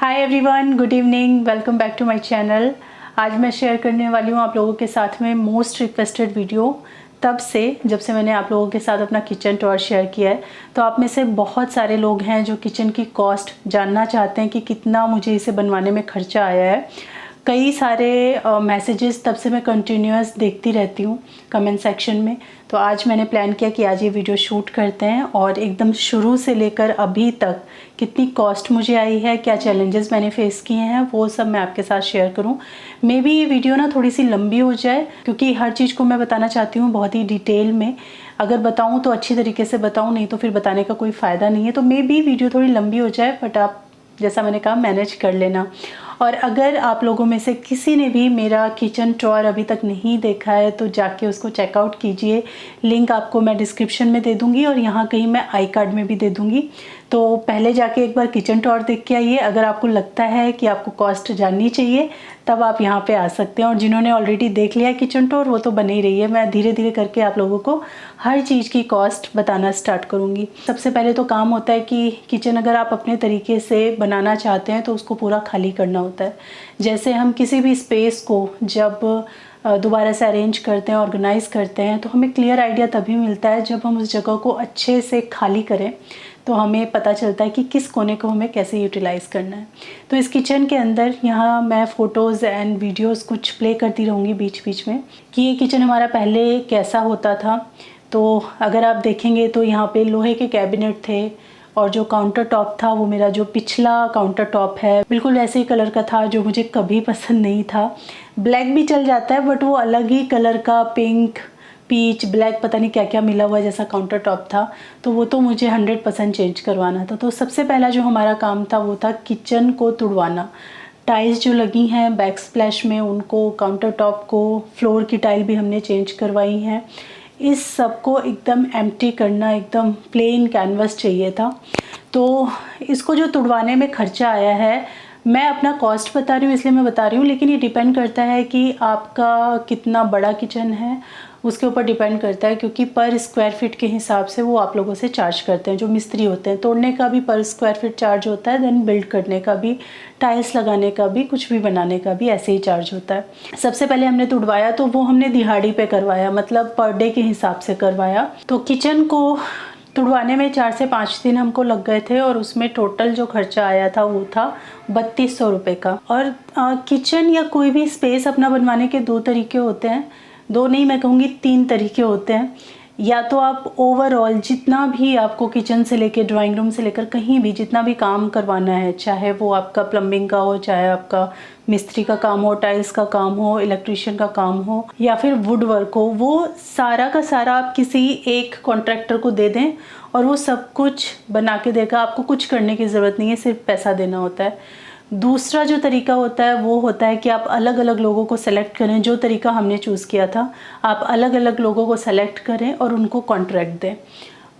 Hi everyone, good evening, welcome back to my channel. आज मैं share करने वाली हूँ आप लोगों के साथ में मोस्ट रिक्वेस्टेड वीडियो तब से जब से मैंने आप लोगों के साथ अपना किचन टूर शेयर किया है। तो आप में से बहुत सारे लोग हैं जो किचन की कॉस्ट जानना चाहते हैं कि कितना मुझे इसे बनवाने में खर्चा आया है। कई सारे मैसेजेस तब से मैं कंटिन्यूअस देखती रहती हूँ कमेंट सेक्शन में। तो आज मैंने प्लान किया कि आज ये वीडियो शूट करते हैं और एकदम शुरू से लेकर अभी तक कितनी कॉस्ट मुझे आई है, क्या चैलेंजेस मैंने फेस किए हैं, वो सब मैं आपके साथ शेयर करूं। मे बी ये वीडियो ना थोड़ी सी लंबी हो जाए क्योंकि हर चीज़ को मैं बताना चाहती हूँ बहुत ही डिटेल में। अगर बताऊँ तो अच्छी तरीके से बताऊँ, नहीं तो फिर बताने का कोई फ़ायदा नहीं है। तो मे बी वीडियो थोड़ी लंबी हो जाए, बट आप जैसा मैंने कहा मैनेज कर लेना। और अगर आप लोगों में से किसी ने भी मेरा किचन टूर अभी तक नहीं देखा है तो जाके उसको चेकआउट कीजिए। लिंक आपको मैं डिस्क्रिप्शन में दे दूँगी और यहाँ कहीं मैं आई कार्ड में भी दे दूँगी। तो पहले जाके एक बार किचन टूर देख के आइए। अगर आपको लगता है कि आपको कॉस्ट जाननी चाहिए तब आप यहाँ पे आ सकते हैं। और जिन्होंने ऑलरेडी देख लिया है किचन टूर वो तो बने ही रही है। मैं धीरे धीरे करके आप लोगों को हर चीज़ की कॉस्ट बताना स्टार्ट करूँगी। सबसे पहले तो काम होता है कि किचन अगर आप अपने तरीके से बनाना चाहते हैं तो उसको पूरा खाली करना होता है। जैसे हम किसी भी स्पेस को जब दोबारा से अरेंज करते हैं, ऑर्गेनाइज करते हैं, तो हमें क्लियर आइडिया तभी मिलता है जब हम उस जगह को अच्छे से खाली करें। तो हमें पता चलता है कि किस कोने को हमें कैसे यूटिलाइज़ करना है। तो इस किचन के अंदर यहाँ मैं फ़ोटोज़ एंड वीडियोज़ कुछ प्ले करती रहूँगी बीच बीच में कि ये किचन हमारा पहले कैसा होता था। तो अगर आप देखेंगे तो यहाँ पे लोहे के कैबिनेट थे और जो काउंटर टॉप था वो मेरा जो पिछला काउंटर टॉप है बिल्कुल ऐसे ही कलर का था जो मुझे कभी पसंद नहीं था। ब्लैक भी चल जाता है बट वो अलग ही कलर का, पिंक, पीच, ब्लैक, पता नहीं क्या क्या मिला हुआ जैसा काउंटर टॉप था। तो वो तो मुझे 100% चेंज करवाना था। तो सबसे पहला जो हमारा काम था वो था किचन को तुड़वाना। टाइल्स जो लगी हैं बैक स्प्लैश में उनको, काउंटर टॉप को, फ्लोर की टाइल भी हमने चेंज करवाई हैं। इस सब को एकदम एम्प्टी करना, एकदम प्लेन कैनवस चाहिए था। तो इसको जो तुड़वाने में खर्चा आया है, मैं अपना कॉस्ट बता रही हूँ इसलिए मैं बता रही हूँ, लेकिन ये डिपेंड करता है कि आपका कितना बड़ा किचन है, उसके ऊपर डिपेंड करता है। क्योंकि पर स्क्वायर फीट के हिसाब से वो आप लोगों से चार्ज करते हैं जो मिस्त्री होते हैं। तोड़ने का भी पर स्क्वायर फीट चार्ज होता है, देन बिल्ड करने का भी, टाइल्स लगाने का भी, कुछ भी बनाने का भी ऐसे ही चार्ज होता है। सबसे पहले हमने तुड़वाया तो वो हमने दिहाड़ी पे करवाया, मतलब पर डे के हिसाब से करवाया। तो किचन को तुड़वाने में 4 से 5 दिन हमको लग गए थे और उसमें टोटल जो खर्चा आया था वो था 3200 रुपये का। और किचन या कोई भी स्पेस अपना बनवाने के 2 तरीके होते हैं, 2 नहीं मैं कहूँगी 3 तरीके होते हैं। या तो आप ओवरऑल जितना भी आपको किचन से लेकर ड्राइंग रूम से लेकर कहीं भी जितना भी काम करवाना है, चाहे वो आपका प्लम्बिंग का हो, चाहे आपका मिस्त्री का काम हो, टाइल्स का काम हो, इलेक्ट्रिशियन का काम हो या फिर वुड वर्क हो, वो सारा का सारा आप किसी एक कॉन्ट्रैक्टर को दे दें और वो सब कुछ बना के देगा। आपको कुछ करने की ज़रूरत नहीं है, सिर्फ पैसा देना होता है। दूसरा जो तरीका होता है वो होता है कि आप अलग अलग लोगों को सेलेक्ट करें। जो तरीका हमने चूज़ किया था, आप अलग अलग लोगों को सेलेक्ट करें और उनको कॉन्ट्रैक्ट दें।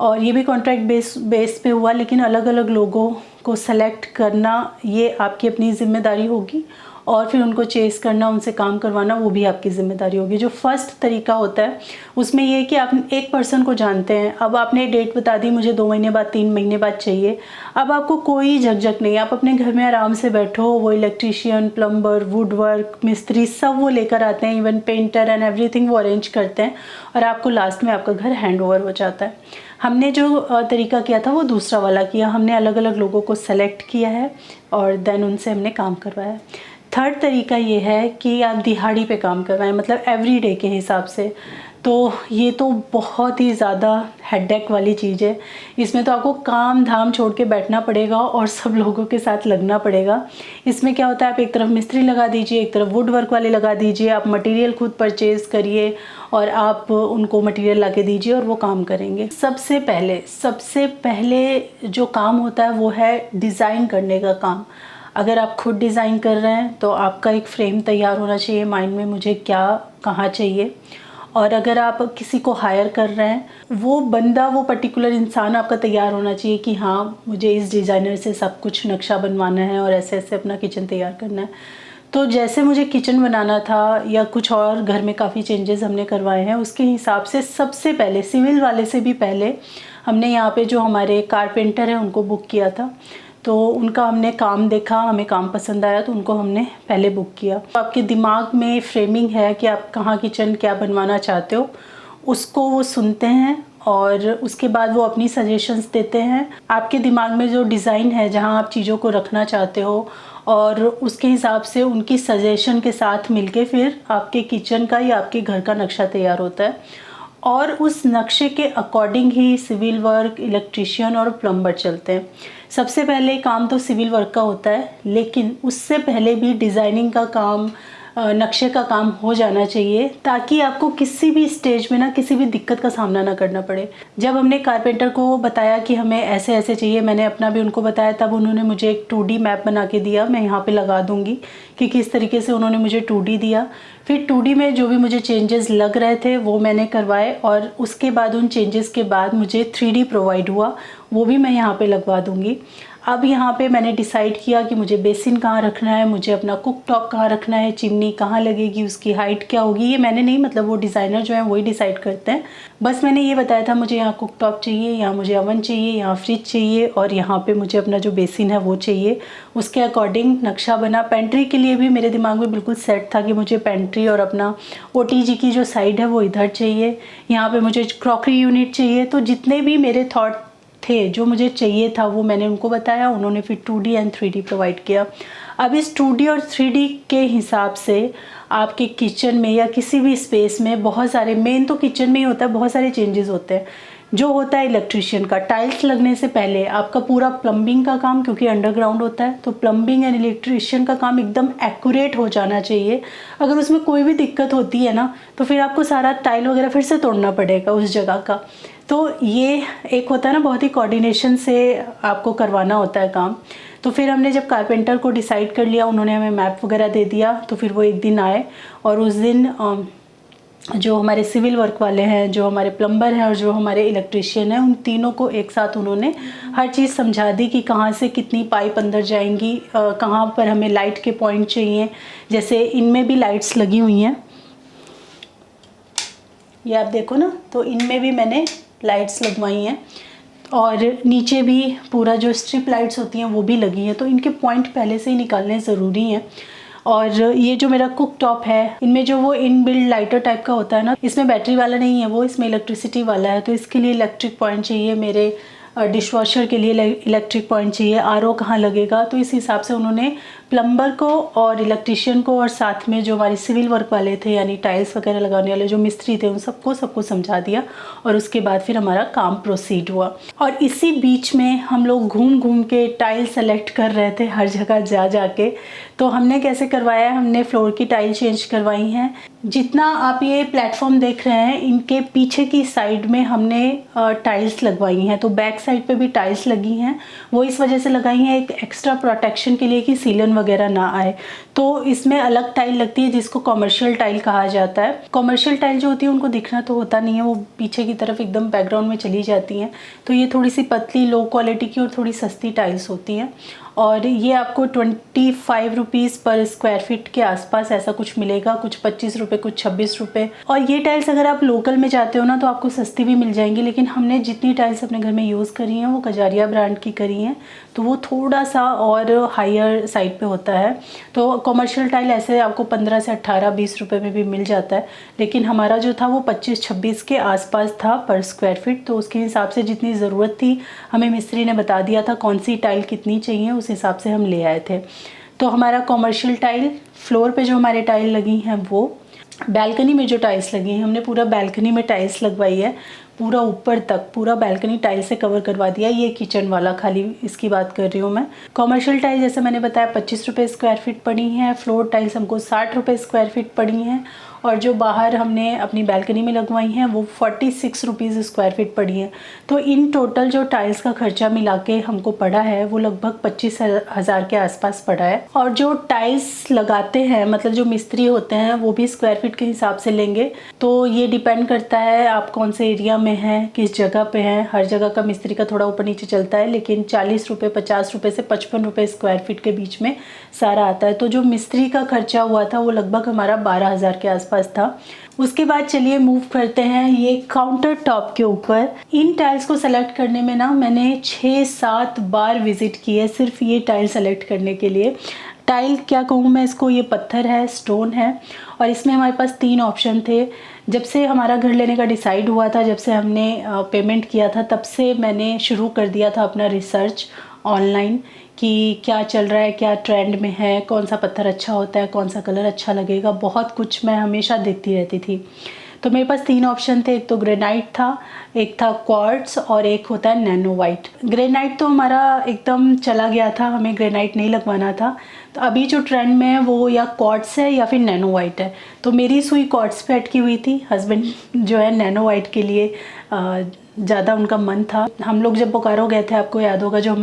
और ये भी कॉन्ट्रैक्ट बेस पे हुआ, लेकिन अलग अलग लोगों को सेलेक्ट करना ये आपकी अपनी ज़िम्मेदारी होगी और फिर उनको चेस करना, उनसे काम करवाना वो भी आपकी ज़िम्मेदारी होगी। जो फर्स्ट तरीका होता है उसमें ये है कि आप एक पर्सन को जानते हैं, अब आपने डेट बता दी मुझे 2 महीने बाद, 3 महीने बाद चाहिए। अब आपको कोई झकझक नहीं, आप अपने घर में आराम से बैठो, वो इलेक्ट्रीशियन, प्लम्बर, वुड वर्क, मिस्त्री सब वो लेकर आते हैं, इवन पेंटर एंड एवरीथिंग वो अरेंज करते हैं और आपको लास्ट में आपका घर हैंड ओवर हो जाता है। हमने जो तरीका किया था वो दूसरा वाला किया, हमने अलग अलग लोगों को सेलेक्ट किया है और देन उनसे हमने काम करवाया। थर्ड तरीका ये है कि आप दिहाड़ी पे काम करवाएं, मतलब एवरी डे के हिसाब से। तो ये तो बहुत ही ज़्यादा हेडेक वाली चीज़ है। इसमें तो आपको काम धाम छोड़ के बैठना पड़ेगा और सब लोगों के साथ लगना पड़ेगा। इसमें क्या होता है, आप एक तरफ मिस्त्री लगा दीजिए, एक तरफ वुड वर्क वाले लगा दीजिए, आप मटेरियल खुद परचेज़ करिए और आप उनको मटेरियल ला के दीजिए और वो काम करेंगे। सबसे पहले जो काम होता है वो है डिज़ाइन करने का काम। अगर आप खुद डिज़ाइन कर रहे हैं तो आपका एक फ्रेम तैयार होना चाहिए माइंड में, मुझे क्या कहाँ चाहिए। और अगर आप किसी को हायर कर रहे हैं, वो बंदा, वो पर्टिकुलर इंसान आपका तैयार होना चाहिए कि हाँ मुझे इस डिज़ाइनर से सब कुछ नक्शा बनवाना है और ऐसे ऐसे अपना किचन तैयार करना है। तो जैसे मुझे किचन बनाना था या कुछ और घर में काफ़ी चेंजेस हमने करवाए हैं, उसके हिसाब से सबसे पहले सिविल वाले से भी पहले हमने यहाँ पे जो हमारे कारपेंटर हैं उनको बुक किया था। तो उनका हमने काम देखा, हमें काम पसंद आया तो उनको हमने पहले बुक किया। तो आपके दिमाग में फ्रेमिंग है कि आप कहाँ किचन क्या बनवाना चाहते हो, उसको वो सुनते हैं और उसके बाद वो अपनी सजेशंस देते हैं। आपके दिमाग में जो डिज़ाइन है जहाँ आप चीज़ों को रखना चाहते हो और उसके हिसाब से उनकी सजेशन के साथ मिलके फिर आपके किचन का या आपके घर का नक्शा तैयार होता है और उस नक्शे के अकॉर्डिंग ही सिविल वर्क, इलेक्ट्रीशियन और प्लम्बर चलते हैं। सबसे पहले काम तो सिविल वर्क का होता है, लेकिन उससे पहले भी डिज़ाइनिंग का काम, नक्शे का काम हो जाना चाहिए ताकि आपको किसी भी स्टेज में ना किसी भी दिक्कत का सामना ना करना पड़े। जब हमने कारपेंटर को बताया कि हमें ऐसे ऐसे चाहिए, मैंने अपना भी उनको बताया, तब उन्होंने मुझे एक 2D मैप बना के दिया। मैं यहाँ पे लगा दूँगी कि किस तरीके से उन्होंने मुझे 2D दिया। फिर 2D में जो भी मुझे चेंजेस लग रहे थे वो मैंने करवाए और उसके बाद उन चेंजेस के बाद मुझे 3D प्रोवाइड हुआ, वो भी मैं यहाँ पे लगवा दूँगी। अब यहाँ पे मैंने डिसाइड किया कि मुझे बेसिन कहाँ रखना है, मुझे अपना कुक टॉप कहाँ रखना है, चिमनी कहाँ लगेगी, उसकी हाइट क्या होगी, ये मैंने नहीं, मतलब वो डिज़ाइनर जो है वही डिसाइड करते हैं। बस मैंने ये बताया था मुझे यहाँ कुक टॉप चाहिए, यहाँ मुझे ओवन चाहिए, यहाँ फ्रिज चाहिए और यहाँ पे मुझे अपना जो बेसिन है वो चाहिए। उसके अकॉर्डिंग नक्शा बना। पेंट्री के लिए भी मेरे दिमाग में बिल्कुल सेट था कि मुझे पेंट्री और अपना OTG की जो साइड है वो इधर चाहिए, यहाँ पर मुझे क्रॉकरी यूनिट चाहिए। तो जितने भी मेरे थॉट थे जो मुझे चाहिए था वो मैंने उनको बताया, उन्होंने फिर 2D एंड 3D प्रोवाइड किया। अब इस 2D और 3D के हिसाब से आपके किचन में या किसी भी स्पेस में बहुत सारे, मेन तो किचन में ही होता है, बहुत सारे चेंजेस होते हैं। जो होता है इलेक्ट्रिशियन का, टाइल्स लगने से पहले आपका पूरा प्लम्बिंग का काम, क्योंकि अंडरग्राउंड होता है तो प्लम्बिंग एंड इलेक्ट्रिशियन का काम एकदम एक्यूरेट हो जाना चाहिए। अगर उसमें कोई भी दिक्कत होती है ना तो फिर आपको सारा टाइल वगैरह फिर से तोड़ना पड़ेगा उस जगह का। तो ये एक होता है ना, बहुत ही कोऑर्डिनेशन से आपको करवाना होता है काम। तो फिर हमने जब कारपेंटर को डिसाइड कर लिया, उन्होंने हमें मैप वगैरह दे दिया, तो फिर वो एक दिन आए और उस दिन जो हमारे सिविल वर्क वाले हैं, जो हमारे प्लम्बर हैं और जो हमारे इलेक्ट्रिशियन हैं, उन तीनों को एक साथ उन्होंने हर चीज़ समझा दी कि कहाँ से कितनी पाइप अंदर जाएंगी, कहाँ पर हमें लाइट के पॉइंट चाहिए। जैसे इनमें भी लाइट्स लगी हुई हैं, ये आप देखो ना, तो इनमें भी मैंने लाइट्स लगवाई हैं और नीचे भी पूरा जो स्ट्रिप लाइट्स होती हैं वो भी लगी हैं। तो इनके पॉइंट पहले से ही निकालने ज़रूरी हैं। और ये जो मेरा कुक टॉप है, इनमें जो वो इनबिल्ड लाइटर टाइप का होता है ना, इसमें बैटरी वाला नहीं है, वो इसमें इलेक्ट्रिसिटी वाला है। तो इसके लिए इलेक्ट्रिक पॉइंट चाहिए, मेरे डिशवॉशर के लिए इलेक्ट्रिक पॉइंट चाहिए। RO कहाँ लगेगा, तो इस हिसाब से उन्होंने प्लम्बर को और इलेक्ट्रिशियन को और साथ में जो हमारे सिविल वर्क वाले थे, यानी टाइल्स वगैरह लगाने वाले जो मिस्त्री थे, उन सबको समझा दिया और उसके बाद फिर हमारा काम प्रोसीड हुआ। और इसी बीच में हम लोग घूम घूम के टाइल सेलेक्ट कर रहे थे हर जगह जा जाके। तो हमने कैसे करवाया, हमने फ्लोर की टाइल चेंज करवाई हैं। जितना आप ये प्लेटफॉर्म देख रहे हैं, इनके पीछे की साइड में हमने टाइल्स लगवाई हैं। तो बैक साइड पे भी टाइल्स लगी हैं, वो इस वजह से लगाई हैं एक एक्स्ट्रा प्रोटेक्शन के लिए कि सीलन वगैरह ना आए। तो इसमें अलग टाइल लगती है जिसको कॉमर्शियल टाइल कहा जाता है। कॉमर्शियल टाइल जो होती है उनको दिखना तो होता नहीं है, वो पीछे की तरफ एकदम बैकग्राउंड में चली जाती हैं। तो ये थोड़ी सी पतली, लो क्वालिटी की और थोड़ी सस्ती टाइल्स होती हैं और ये आपको 25 रुपीज़ पर स्क्वायर फीट के आसपास ऐसा कुछ मिलेगा, कुछ 25 रुपये, कुछ 26 रुपये। और ये टाइल्स अगर आप लोकल में जाते हो ना तो आपको सस्ती भी मिल जाएंगी, लेकिन हमने जितनी टाइल्स अपने घर में यूज़ करी हैं वो कजारिया ब्रांड की करी हैं, तो वो थोड़ा सा और हायर साइड पे होता है। तो कॉमर्शियल टाइल ऐसे आपको 15 से 18-20 रुपये में भी मिल जाता है, लेकिन हमारा जो था वो 25-26 के आसपास था पर स्क्वायर फीट। तो उसके हिसाब से जितनी ज़रूरत थी, हमें मिस्त्री ने बता दिया था कौन सी टाइल कितनी चाहिए, उस हिसाब से हम ले आए थे। तो हमारा कॉमर्शियल टाइल, फ्लोर पे जो हमारे टाइल लगी हैं वो, बैल्कनी में जो टाइल्स लगी हैं हमने पूरा बैल्कनी में टाइल्स लगवाई है, पूरा ऊपर तक पूरा बैल्कनी टाइल से कवर करवा दिया। ये किचन वाला खाली इसकी बात कर रही हूँ मैं। कॉमर्शियल टाइल जैसे मैंने बताया 25 रुपये स्क्वायर फीट पड़ी हैं, फ्लोर टाइल्स हमको 60 रुपये स्क्वायर फीट पड़ी हैं और जो बाहर हमने अपनी बैल्कनी में लगवाई हैं वो 46 रुपीज़ स्क्वायर फीट पड़ी हैं। तो इन टोटल जो टाइल्स का खर्चा मिला के हमको पड़ा है वो लगभग 25,000 के आसपास पड़ा है। और जो टाइल्स लगाते हैं, मतलब जो मिस्त्री होते हैं, वो भी स्क्वायर फीट के हिसाब से लेंगे। तो ये डिपेंड करता है आप कौन से एरिया में है, किस जगह पे है। हर जगह का मिस्त्री का थोड़ा ऊपर नीचे चलता है, लेकिन 40 रुपये 50 रुपये से 55 रुपये स्क्वायर फीट के बीच में सारा आता है। तो जो मिस्त्री का खर्चा हुआ था वो लगभग हमारा 12,000 के आसपास था। उसके बाद चलिए मूव करते हैं ये काउंटर टॉप के ऊपर। इन टाइल्स को सेलेक्ट करने में ना मैंने 6-7 बार विज़िट की है सिर्फ ये टाइल सेलेक्ट करने के लिए। टाइल क्या कहूँ मैं इसको, ये पत्थर है, स्टोन है, और इसमें हमारे पास 3 ऑप्शन थे। जब से हमारा घर लेने का डिसाइड हुआ था, जब से हमने पेमेंट किया था, तब से मैंने शुरू कर दिया था अपना रिसर्च ऑनलाइन कि क्या चल रहा है, क्या ट्रेंड में है, कौन सा पत्थर अच्छा होता है, कौन सा कलर अच्छा लगेगा। बहुत कुछ मैं हमेशा देखती रहती थी। तो मेरे पास 3 ऑप्शन थे, एक तो ग्रेनाइट था, एक था क्वार्ट्स और एक होता है नैनो वाइट। ग्रेनाइट तो हमारा एकदम चला गया था, हमें ग्रेनाइट नहीं लगवाना था। तो अभी जो ट्रेंड में है वो या क्वार्ट्स है या फिर नैनो वाइट है। तो मेरी सुई क्वार्ट्स पे अटकी हुई थी, हस्बैंड जो है नैनो वाइट के लिए ज़्यादा उनका मन था। हम लोग जब बोकारो गए थे, आपको याद होगा, जो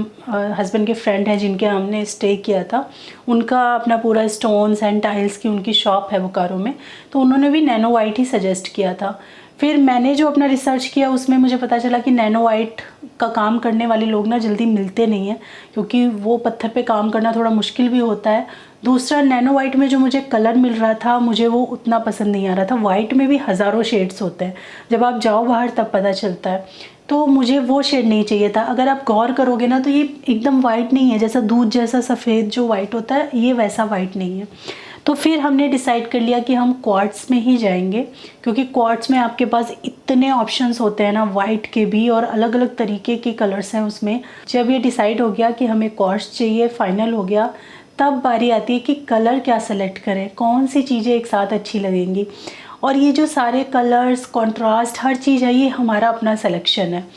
हस्बैंड के फ्रेंड हैं जिनके हमने स्टे किया था, उनका अपना पूरा स्टोन्स एंड टाइल्स की उनकी शॉप है बोकारो में, तो उन्होंने भी नैनो वाइट ही सजेस्ट किया था। फिर मैंने जो अपना रिसर्च किया उसमें मुझे पता चला कि नैनो वाइट का काम करने वाले लोग ना जल्दी मिलते नहीं हैं, क्योंकि वो पत्थर पे काम करना थोड़ा मुश्किल भी होता है। दूसरा, नैनो वाइट में जो मुझे कलर मिल रहा था मुझे वो उतना पसंद नहीं आ रहा था। वाइट में भी हज़ारों शेड्स होते हैं, जब आप जाओ बाहर तब पता चलता है। तो मुझे वो शेड नहीं चाहिए था। अगर आप गौर करोगे ना तो ये एकदम वाइट नहीं है, जैसा दूध जैसा सफ़ेद जो वाइट होता है, ये वैसा वाइट नहीं है। तो फिर हमने डिसाइड कर लिया कि हम क्वार्ट्स में ही जाएंगे, क्योंकि क्वार्ट्स में आपके पास इतने ऑप्शंस होते हैं ना, वाइट के भी, और अलग अलग तरीके के कलर्स हैं उसमें। जब ये डिसाइड हो गया कि हमें क्वार्ट्स चाहिए, फाइनल हो गया, तब बारी आती है कि कलर क्या सेलेक्ट करें, कौन सी चीज़ें एक साथ अच्छी लगेंगी। और ये जो सारे कलर्स, कॉन्ट्रास्ट, हर चीज़ है, ये हमारा अपना सिलेक्शन है।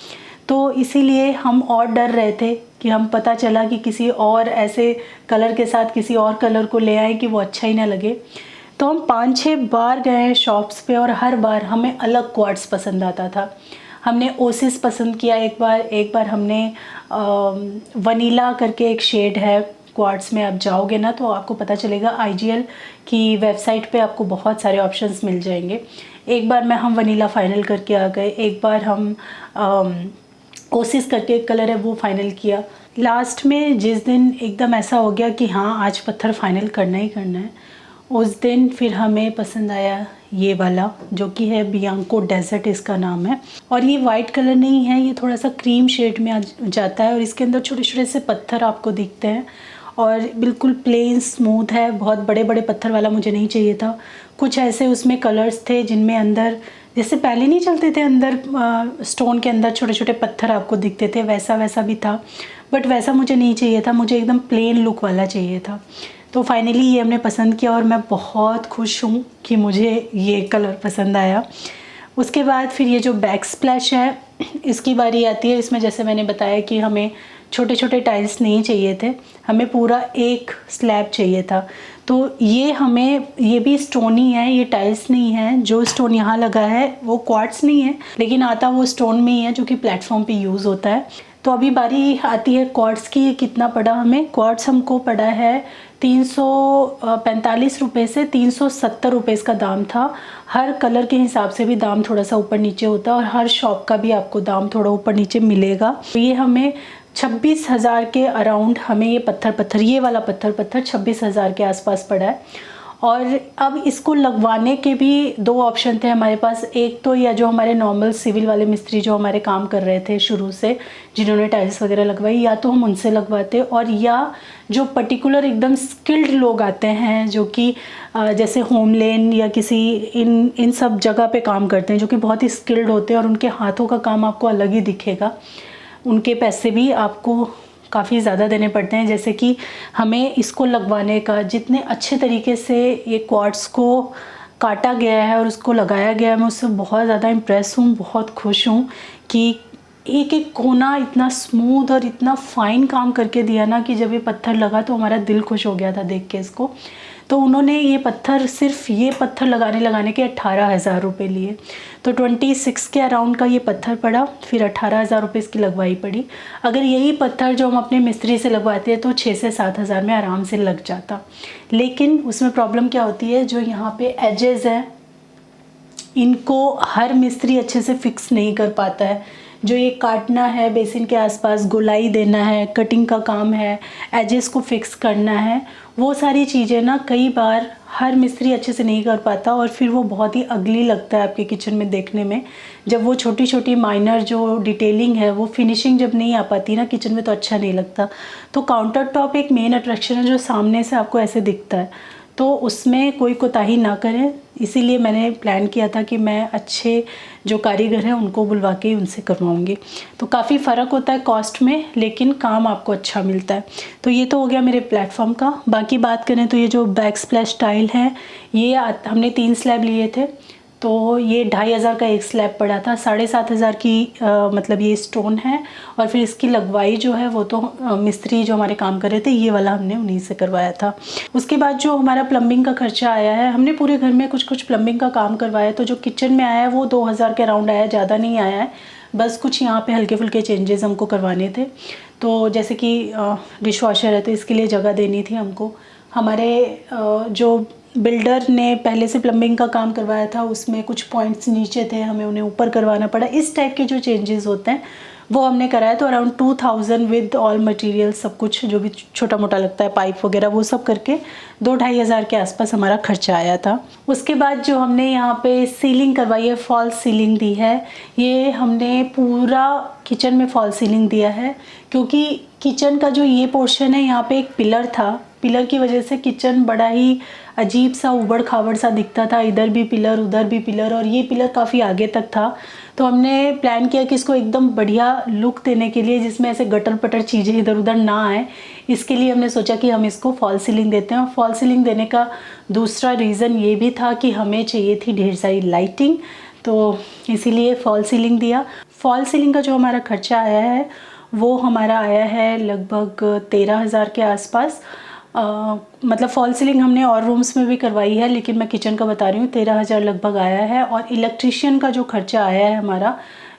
तो इसीलिए हम और डर रहे थे कि हम पता चला कि किसी और ऐसे कलर के साथ किसी और कलर को ले आए कि वो अच्छा ही ना लगे। तो हम 5-6 बार गए हैं शॉप्स पे, और हर बार हमें अलग क्वार्ट्स पसंद आता था। हमने ओसिस पसंद किया एक बार हमने वनीला करके एक शेड है क्वार्ट्स में। आप जाओगे ना तो आपको पता चलेगा, IGL की वेबसाइट पे आपको बहुत सारे ऑप्शंस मिल जाएंगे। एक बार हम वनीला फ़ाइनल करके आ गए, एक बार हम ओसिस करके एक कलर है वो फ़ाइनल किया। लास्ट में जिस दिन एकदम ऐसा हो गया कि हाँ आज पत्थर फ़ाइनल करना ही करना है, उस दिन फिर हमें पसंद आया ये वाला, जो कि है बियांको डेजर्ट इसका नाम है। और ये वाइट कलर नहीं है, ये थोड़ा सा क्रीम शेड में आ जाता है, और इसके अंदर छोटे छोटे से पत्थर आपको दिखते हैं, और बिल्कुल प्लेन स्मूथ है। बहुत बड़े बड़े पत्थर वाला मुझे नहीं चाहिए था। कुछ ऐसे उसमें कलर्स थे जिनमें अंदर, जैसे पहले नहीं चलते थे अंदर स्टोन के अंदर छोटे छोटे पत्थर आपको दिखते थे, वैसा भी था, बट वैसा मुझे नहीं चाहिए था, मुझे एकदम प्लेन लुक वाला चाहिए था। तो फाइनली ये हमने पसंद किया, और मैं बहुत खुश हूँ कि मुझे ये कलर पसंद आया। उसके बाद फिर ये जो बैक स्प्लैश है, इसकी बारी आती है। इसमें जैसे मैंने बताया कि हमें छोटे छोटे टाइल्स नहीं चाहिए थे, हमें पूरा एक स्लैब चाहिए था। तो ये भी स्टोन ही है, ये टाइल्स नहीं है। जो स्टोन यहाँ लगा है वो क्वार्ट्स नहीं है, लेकिन आता वो स्टोन में ही है जो कि प्लेटफॉर्म पे यूज़ होता है। तो अभी बारी आती है क्वार्ट्स की। कितना पड़ा हमें? क्वार्ट्स हमको पड़ा है 345 रुपये से 370 रुपये इसका दाम था। हर कलर के हिसाब से भी दाम थोड़ा सा ऊपर नीचे होता है, और हर शॉप का भी आपको दाम थोड़ा ऊपर नीचे मिलेगा। तो ये हमें 26,000 के अराउंड हमें ये वाला पत्थर 26,000 के आसपास पड़ा है। और अब इसको लगवाने के भी 2 ऑप्शन थे हमारे पास। एक तो या जो हमारे नॉर्मल सिविल वाले मिस्त्री जो हमारे काम कर रहे थे शुरू से, जिन्होंने टाइल्स वगैरह लगवाई, या तो हम उनसे लगवाते, और या जो पर्टिकुलर एकदम स्किल्ड लोग आते हैं जो कि जैसे होमलेन या किसी इन सब जगह पे काम करते हैं, जो कि बहुत ही स्किल्ड होते हैं और उनके हाथों का काम आपको अलग ही दिखेगा। उनके पैसे भी आपको काफ़ी ज़्यादा देने पड़ते हैं। जैसे कि हमें इसको लगवाने का, जितने अच्छे तरीके से ये क्वार्ट्स को काटा गया है और उसको लगाया गया है, मैं उससे बहुत ज़्यादा इम्प्रेस हूँ, बहुत खुश हूँ कि एक एक कोना इतना स्मूथ और इतना फाइन काम करके दिया ना, कि जब ये पत्थर लगा तो हमारा दिल खुश हो गया था देख के इसको। तो उन्होंने ये पत्थर, सिर्फ ये पत्थर लगाने के 18,000 रुपये लिए। तो 26 के अराउंड का ये पत्थर पड़ा, फिर 18,000 रुपये इसकी लगवाई पड़ी। अगर यही पत्थर जो हम अपने मिस्त्री से लगवाते हैं तो 6 से 7,000 में आराम से लग जाता। लेकिन उसमें प्रॉब्लम क्या होती है, जो यहाँ पे एजेस हैं, इनको हर मिस्त्री अच्छे से फिक्स नहीं कर पाता है। जो ये काटना है बेसिन के आसपास, गोलाई देना है, कटिंग का काम है, एजेस को फिक्स करना है, वो सारी चीज़ें ना कई बार हर मिस्त्री अच्छे से नहीं कर पाता और फिर वो बहुत ही अगली लगता है आपके किचन में देखने में। जब वो छोटी छोटी माइनर जो डिटेलिंग है, वो फिनिशिंग जब नहीं आ पाती ना किचन में, तो अच्छा नहीं लगता। तो काउंटर टॉप एक मेन अट्रैक्शन है जो सामने से आपको ऐसे दिखता है, तो उसमें कोई कोताही ना करें। इसीलिए मैंने प्लान किया था कि मैं अच्छे जो कारीगर हैं उनको बुलवा के उनसे करवाऊंगी। तो काफ़ी फ़र्क होता है कॉस्ट में, लेकिन काम आपको अच्छा मिलता है। तो ये तो हो गया मेरे प्लेटफॉर्म का। बाकी बात करें तो ये जो बैक स्प्लैश टाइल है, ये हमने 3 स्लैब लिए थे, तो ये 2500 का एक स्लैब पड़ा था। 7500 की मतलब ये स्टोन है, और फिर इसकी लगवाई जो है वो तो मिस्त्री जो हमारे काम कर रहे थे ये वाला हमने उन्हीं से करवाया था। उसके बाद जो हमारा प्लम्बिंग का खर्चा आया है, हमने पूरे घर में कुछ कुछ प्लम्बिंग का काम करवाया, तो जो किचन में आया है वो 2000 के अराउंड आया, ज़्यादा नहीं आया है। बस कुछ यहाँ पे हल्के फुल्के चेंजेस हमको करवाने थे। तो जैसे कि डिश वॉशर है तो इसके लिए जगह देनी थी हमको। हमारे जो बिल्डर ने पहले से प्लम्बिंग का काम करवाया था, उसमें कुछ पॉइंट्स नीचे थे, हमें उन्हें ऊपर करवाना पड़ा। इस टाइप के जो चेंजेस होते हैं वो हमने कराया। तो अराउंड 2000 विद ऑल मटेरियल, सब कुछ जो भी छोटा मोटा लगता है, पाइप वगैरह, वो सब करके 2-2.5 हज़ार के आसपास हमारा खर्चा आया था। उसके बाद जो हमने यहाँ पे सीलिंग करवाई है, फॉल्स सीलिंग दी है। ये हमने पूरा किचन में फॉल्स सीलिंग दिया है, क्योंकि किचन का जो ये पोर्शन है, यहाँ पे एक पिलर था। पिलर की वजह से किचन बड़ा ही अजीब सा उबड़ खाबड़ सा दिखता था, इधर भी पिलर उधर भी पिलर, और ये पिलर काफ़ी आगे तक था। तो हमने प्लान किया कि इसको एकदम बढ़िया लुक देने के लिए, जिसमें ऐसे गटर पटर चीज़ें इधर उधर ना आए, इसके लिए हमने सोचा कि हम इसको फॉल सीलिंग देते हैं। और फॉल सीलिंग देने का दूसरा रीज़न ये भी था कि हमें चाहिए थी ढेर सारी लाइटिंग, तो इसीलिए फॉल सीलिंग दिया। फॉल सीलिंग का जो हमारा खर्चा आया है वो हमारा आया है लगभग 13,000 के आसपास। मतलब फॉल सीलिंग हमने और रूम्स में भी करवाई है, लेकिन मैं किचन का बता रही हूँ। 13,000 लगभग आया है। और इलेक्ट्रिशियन का जो खर्चा आया है हमारा,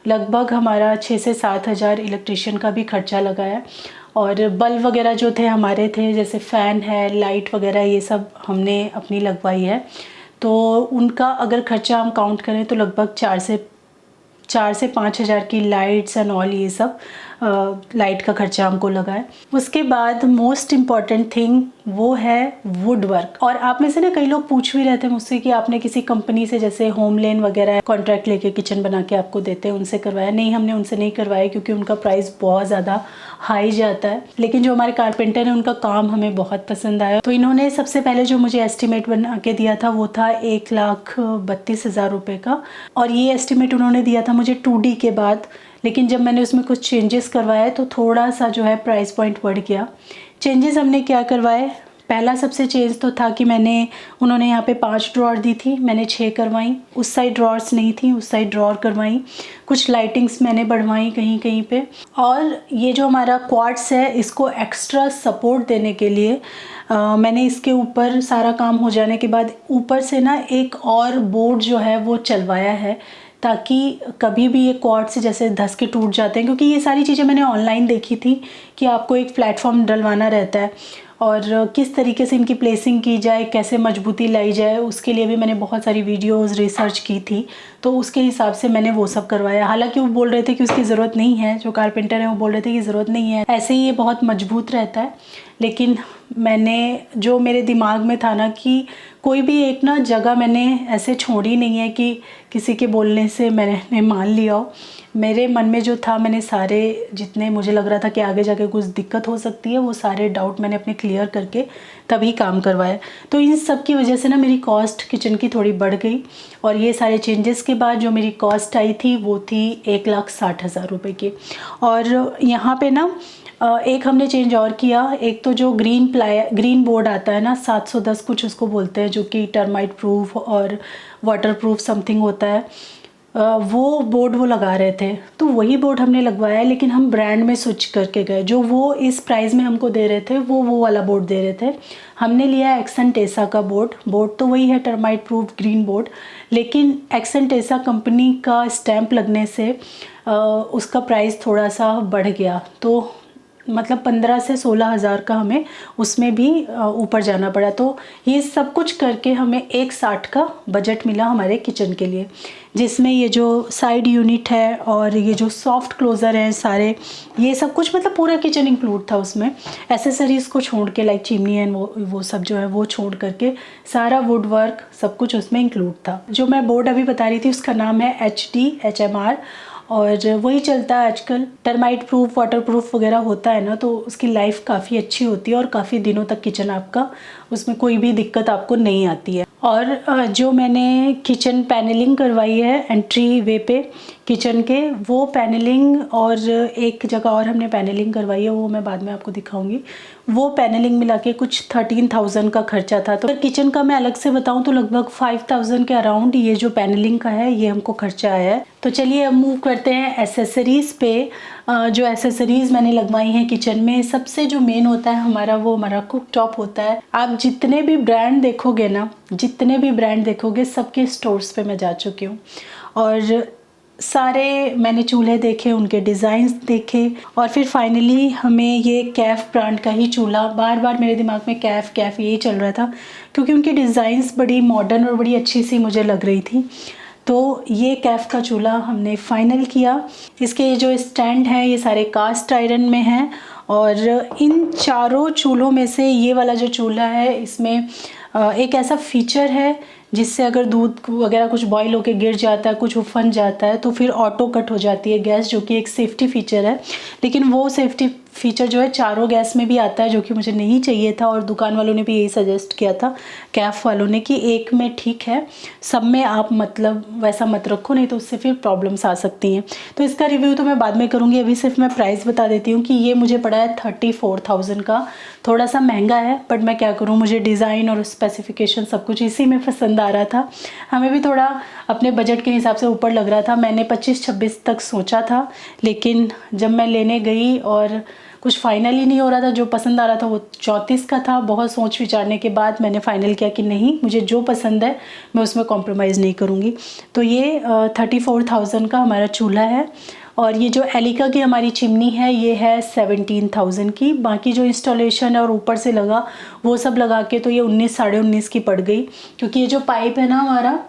लगभग हमारा 6 से 7,000 इलेक्ट्रिशियन का भी खर्चा लगा है। और बल्ब वगैरह जो थे हमारे थे, जैसे फ़ैन है, लाइट वगैरह, ये सब हमने अपनी लगवाई है। तो उनका अगर खर्चा हम काउंट करें तो लगभग 4 से 5,000 की लाइट्स एंड ऑल, ये सब लाइट का खर्चा हमको लगा है। उसके बाद मोस्ट इम्पॉर्टेंट थिंग वो है वुड वर्क। और आप में से ना कई लोग पूछ भी रहे थे मुझसे कि आपने किसी कंपनी से, जैसे होमलेन वगैरह, कॉन्ट्रैक्ट लेके किचन बना के आपको देते हैं, उनसे करवाया? नहीं, हमने उनसे नहीं करवाया, क्योंकि उनका प्राइस बहुत ज़्यादा हाई जाता है। लेकिन जो हमारे कारपेंटर हैं उनका काम हमें बहुत पसंद आया। तो इन्होंने सबसे पहले जो मुझे एस्टिमेट बना के दिया था वो था 1,32,000 रुपये का। और ये एस्टिमेट उन्होंने दिया था मुझे 2D के बाद, लेकिन जब मैंने उसमें कुछ चेंजेस करवाए तो थोड़ा सा जो है प्राइस पॉइंट बढ़ गया। चेंजेस हमने क्या करवाए? पहला सबसे चेंज तो था कि उन्होंने यहाँ पे 5 ड्रॉर दी थी, मैंने 6 करवाई। उस साइड ड्रॉर्स नहीं थी, उस साइड ड्रॉर करवाई। कुछ लाइटिंग्स मैंने बढ़वाई कहीं कहीं पे। और ये जो हमारा क्वार्ट्स है, इसको एक्स्ट्रा सपोर्ट देने के लिए मैंने इसके ऊपर सारा काम हो जाने के बाद ऊपर से ना एक और बोर्ड जो है वो चलवाया है, ताकि कभी भी ये क्वार्ट्स जैसे धस के टूट जाते हैं। क्योंकि ये सारी चीज़ें मैंने ऑनलाइन देखी थी कि आपको एक प्लेटफॉर्म डलवाना रहता है, और किस तरीके से इनकी प्लेसिंग की जाए, कैसे मजबूती लाई जाए, उसके लिए भी मैंने बहुत सारी वीडियोस रिसर्च की थी। तो उसके हिसाब से मैंने वो सब करवाया। हालांकि वो बोल रहे थे कि उसकी ज़रूरत नहीं है, जो कारपेंटर हैं वो बोल रहे थे कि ज़रूरत नहीं है, ऐसे ही ये बहुत मजबूत रहता है। लेकिन मैंने, जो मेरे दिमाग में था ना कि कोई भी एक ना जगह मैंने ऐसे छोड़ी नहीं है कि किसी के बोलने से मैंने मान लिया हो। मेरे मन में जो था, मैंने सारे, जितने मुझे लग रहा था कि आगे जाके कुछ दिक्कत हो सकती है, वो सारे डाउट मैंने अपने क्लियर करके तभी काम करवाया। तो इन सब की वजह से ना मेरी कॉस्ट किचन की थोड़ी बढ़ गई। और ये सारे चेंजेस के बाद जो मेरी कॉस्ट आई थी वो थी 1,60,000 रुपये की। और यहाँ पे ना एक हमने चेंज और किया। एक तो जो ग्रीन बोर्ड आता है ना, 710 कुछ उसको बोलते हैं, जो कि टर्माइट प्रूफ और वाटर प्रूफ समथिंग होता है, वो बोर्ड वो लगा रहे थे। तो वही बोर्ड हमने लगवाया, लेकिन हम ब्रांड में स्विच करके गए। जो वो इस प्राइस में हमको दे रहे थे वो वाला बोर्ड दे रहे थे। हमने लिया एक्सेंटेसा का बोर्ड तो वही है, टर्माइट प्रूफ ग्रीन बोर्ड, लेकिन एक्सेंटेसा कंपनी का स्टैंप लगने से उसका प्राइस थोड़ा सा बढ़ गया। तो मतलब 15 से 16 हज़ार का हमें उसमें भी ऊपर जाना पड़ा। तो ये सब कुछ करके हमें 160 का बजट मिला हमारे किचन के लिए, जिसमें ये जो साइड यूनिट है और ये जो सॉफ्ट क्लोज़र हैं सारे, ये सब कुछ मतलब पूरा किचन इंक्लूड था उसमें। एसेसरीज़ को छोड़ के, लाइक चिमनी एंड वो सब जो है वो छोड़ करके सारा वुड वर्क सब कुछ उसमें इंक्लूड था। जो मैं बोर्ड अभी बता रही थी उसका नाम है HDHMR, और वही चलता है आजकल। टर्माइट प्रूफ, वाटर प्रूफ वगैरह होता है ना, तो उसकी लाइफ काफ़ी अच्छी होती है और काफ़ी दिनों तक किचन आपका, उसमें कोई भी दिक्कत आपको नहीं आती है। और जो मैंने किचन पैनलिंग करवाई है एंट्री वे पे किचन के, वो पैनलिंग, और एक जगह और हमने पैनलिंग करवाई है, वो मैं बाद में आपको दिखाऊंगी। वो पैनलिंग मिला के कुछ 13,000 का खर्चा था। तो अगर किचन का मैं अलग से बताऊं तो लगभग 5,000 के अराउंड ये जो पैनलिंग का है ये हमको खर्चा आया है। तो चलिए अब मूव करते हैं एसेसरीज़ पे। जो एसेसरीज़ मैंने लगवाई हैं किचन में, सबसे जो मेन होता है हमारा, वो हमारा कुक टॉप होता है। आप जितने भी ब्रांड देखोगे ना, जितने भी ब्रांड देखोगे सबके स्टोर्स पे मैं जा चुकी हूँ, और सारे मैंने चूल्हे देखे, उनके डिज़ाइंस देखे, और फिर फाइनली हमें ये कैफ़ ब्रांड का ही चूल्हा, बार बार मेरे दिमाग में कैफ़ यही चल रहा था, क्योंकि उनकी डिज़ाइंस बड़ी मॉडर्न और बड़ी अच्छी सी मुझे लग रही थी। तो ये कैफ़ का चूल्हा हमने फ़ाइनल किया। इसके जो स्टैंड हैं ये सारे कास्ट आयरन में हैं, और इन चारों चूल्हों में से ये वाला जो चूल्हा है, इसमें एक ऐसा फीचर है जिससे अगर दूध वगैरह कुछ बॉईल होके गिर जाता है, कुछ उफन जाता है, तो फिर ऑटो कट हो जाती है गैस, जो कि एक सेफ्टी फीचर है। लेकिन वो सेफ्टी फीचर जो है चारों गैस में भी आता है, जो कि मुझे नहीं चाहिए था, और दुकान वालों ने भी यही सजेस्ट किया था, कैफ़ वालों ने, कि एक में ठीक है, सब में आप मतलब वैसा मत रखो, नहीं तो उससे फिर प्रॉब्लम्स आ सकती हैं। तो इसका रिव्यू तो मैं बाद में करूँगी, अभी सिर्फ मैं प्राइस बता देती हूँ कि ये मुझे पड़ा है 34,000 का। थोड़ा सा महंगा है, बट मैं क्या करूँ, मुझे डिज़ाइन और स्पेसिफिकेशन सब कुछ इसी में पसंद आ रहा था। हमें भी थोड़ा अपने बजट के हिसाब से ऊपर लग रहा था। मैंने 25-26 तक सोचा था, लेकिन जब मैं लेने गई और कुछ फाइनल ही नहीं हो रहा था, जो पसंद आ रहा था वो 34 का था। बहुत सोच विचारने के बाद मैंने फ़ाइनल किया कि नहीं, मुझे जो पसंद है मैं उसमें कॉम्प्रोमाइज़ नहीं करूँगी। तो ये 34,000 का हमारा चूल्हा है, और ये जो एलिका की हमारी चिमनी है ये है 17,000 की। बाकी जो इंस्टॉलेशन है और ऊपर से लगा वो सब लगा के तो ये 19 साढ़े 19 की पड़ गई, क्योंकि ये जो पाइप है ना हमारा,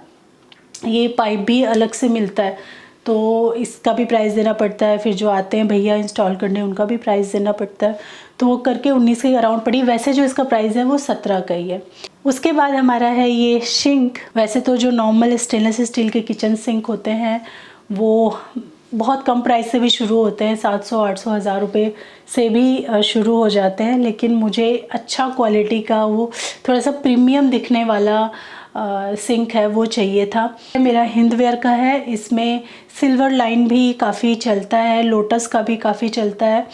ये पाइप भी अलग से मिलता है, तो इसका भी प्राइस देना पड़ता है। फिर जो आते हैं भैया इंस्टॉल करने, उनका भी प्राइस देना पड़ता है, तो वो करके 19 के अराउंड पड़ी। वैसे जो इसका प्राइस है वो 17 का ही है। उसके बाद हमारा है ये सिंक। वैसे तो जो नॉर्मल स्टेनलेस स्टील के किचन सिंक होते हैं वो बहुत कम प्राइस से भी शुरू होते हैं, 700-800 हज़ार रुपये से भी शुरू हो जाते हैं, लेकिन मुझे अच्छा क्वालिटी का, वो थोड़ा सा प्रीमियम दिखने वाला सिंक है वो चाहिए था। मेरा हिंदवेयर का है, इसमें सिल्वर लाइन भी काफ़ी चलता है, लोटस का भी काफ़ी चलता है,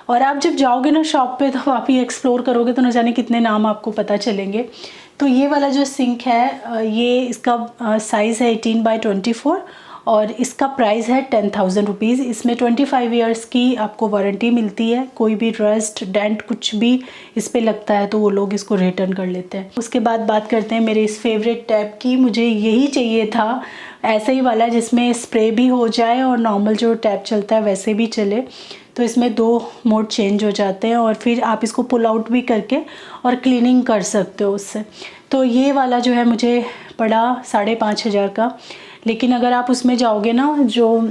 और आप जब जाओगे ना शॉप पे तो आप ही एक्सप्लोर करोगे तो न जाने कितने नाम आपको पता चलेंगे। तो ये वाला जो सिंक है ये इसका साइज़ है 18x24, और इसका प्राइस है 10,000 रुपीज़। इसमें 25 ईयर्स की आपको वारंटी मिलती है। कोई भी रस्ट डेंट कुछ भी इस पे लगता है तो वो लोग इसको रिटर्न कर लेते हैं। उसके बाद बात करते हैं मेरे इस फेवरेट टैप की। मुझे यही चाहिए था, ऐसा ही वाला जिसमें स्प्रे भी हो जाए और नॉर्मल जो टैप चलता है वैसे भी चले। तो इसमें 2 मोड चेंज हो जाते हैं, और फिर आप इसको पुल आउट भी करके और क्लीनिंग कर सकते हो उससे। तो ये वाला जो है मुझे पड़ा 5,500 का। लेकिन अगर आप उसमें जाओगे ना, जो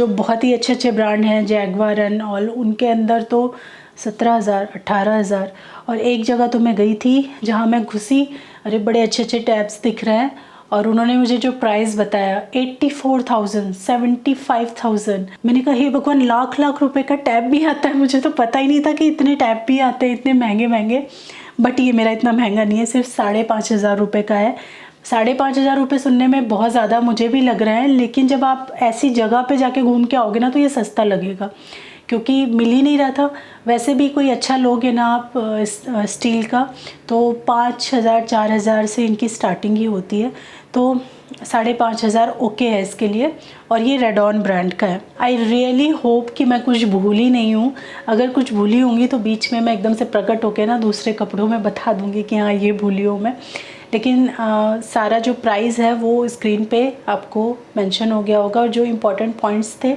बहुत ही अच्छे अच्छे ब्रांड हैं, जैगवार एंड ऑल, उनके अंदर तो 17,000 18,000। और एक जगह तो मैं गई थी जहाँ मैं घुसी, अरे बड़े अच्छे अच्छे टैब्स दिख रहे हैं, और उन्होंने मुझे जो प्राइस बताया 84,000 75,000। मैंने कहा हे भगवान, लाख लाख रुपए का टैब भी आता है। मुझे तो पता ही नहीं था कि इतने टैब भी आते हैं, इतने महंगे महंगे। बट ये मेरा इतना महंगा नहीं है, सिर्फ 5,500 रुपये का है। 5,500 रुपये सुनने में बहुत ज़्यादा मुझे भी लग रहा है, लेकिन जब आप ऐसी जगह पे जाके घूम के आओगे ना तो ये सस्ता लगेगा, क्योंकि मिल ही नहीं रहा था। वैसे भी कोई अच्छा लोगे ना आप स्टील का, तो 5,000 4,000 से इनकी स्टार्टिंग ही होती है। तो 5,500 ओके है इसके लिए, और ये रेडॉन ब्रांड का है। आई रियली होप कि मैं कुछ भूली नहीं हूँ। अगर कुछ भूली होंगी तो बीच में मैं एकदम से प्रकट होकर ना दूसरे कपड़ों में बता दूँगी कि हाँ ये भूली हूँ मैं। लेकिन सारा जो प्राइस है वो स्क्रीन पे आपको मेंशन हो गया होगा, और जो इम्पोर्टेंट पॉइंट्स थे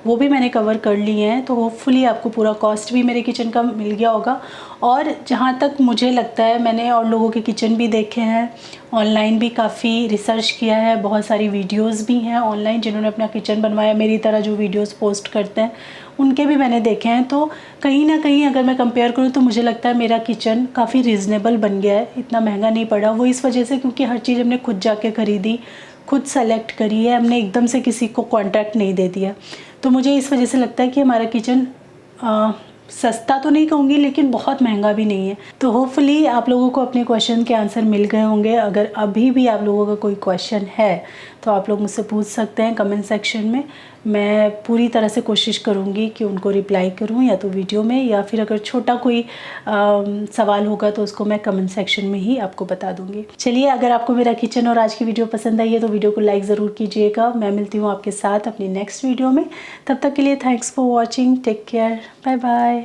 वो भी मैंने कवर कर लिए हैं। तो होपफुली आपको पूरा कॉस्ट भी मेरे किचन का मिल गया होगा। और जहाँ तक मुझे लगता है, मैंने और लोगों के किचन भी देखे हैं, ऑनलाइन भी काफ़ी रिसर्च किया है, बहुत सारी वीडियोस भी हैं ऑनलाइन जिन्होंने अपना किचन बनवाया, मेरी तरह जो वीडियोस पोस्ट करते हैं उनके भी मैंने देखे हैं। तो कहीं ना कहीं अगर मैं कंपेयर करूँ तो मुझे लगता है मेरा किचन काफ़ी रीज़नेबल बन गया है, इतना महंगा नहीं पड़ा। वो इस वजह से क्योंकि हर चीज़ हमने खुद जाके ख़रीदी, खुद सेलेक्ट करी है, हमने एकदम से किसी को कॉन्ट्रैक्ट नहीं दे दिया। तो मुझे इस वजह से लगता है कि हमारा किचन सस्ता तो नहीं कहूँगी लेकिन बहुत महंगा भी नहीं है। तो होपफुली आप लोगों को अपने क्वेश्चन के आंसर मिल गए होंगे। अगर अभी भी आप लोगों का कोई क्वेश्चन है तो आप लोग मुझसे पूछ सकते हैं कमेंट सेक्शन में। मैं पूरी तरह से कोशिश करूँगी कि उनको रिप्लाई करूँ, या तो वीडियो में, या फिर अगर छोटा कोई सवाल होगा तो उसको मैं कमेंट सेक्शन में ही आपको बता दूँगी। चलिए, अगर आपको मेरा किचन और आज की वीडियो पसंद आई है तो वीडियो को लाइक ज़रूर कीजिएगा। मैं मिलती हूँ आपके साथ अपनी नेक्स्ट वीडियो में। तब तक के लिए thanks for watching, take care, bye bye.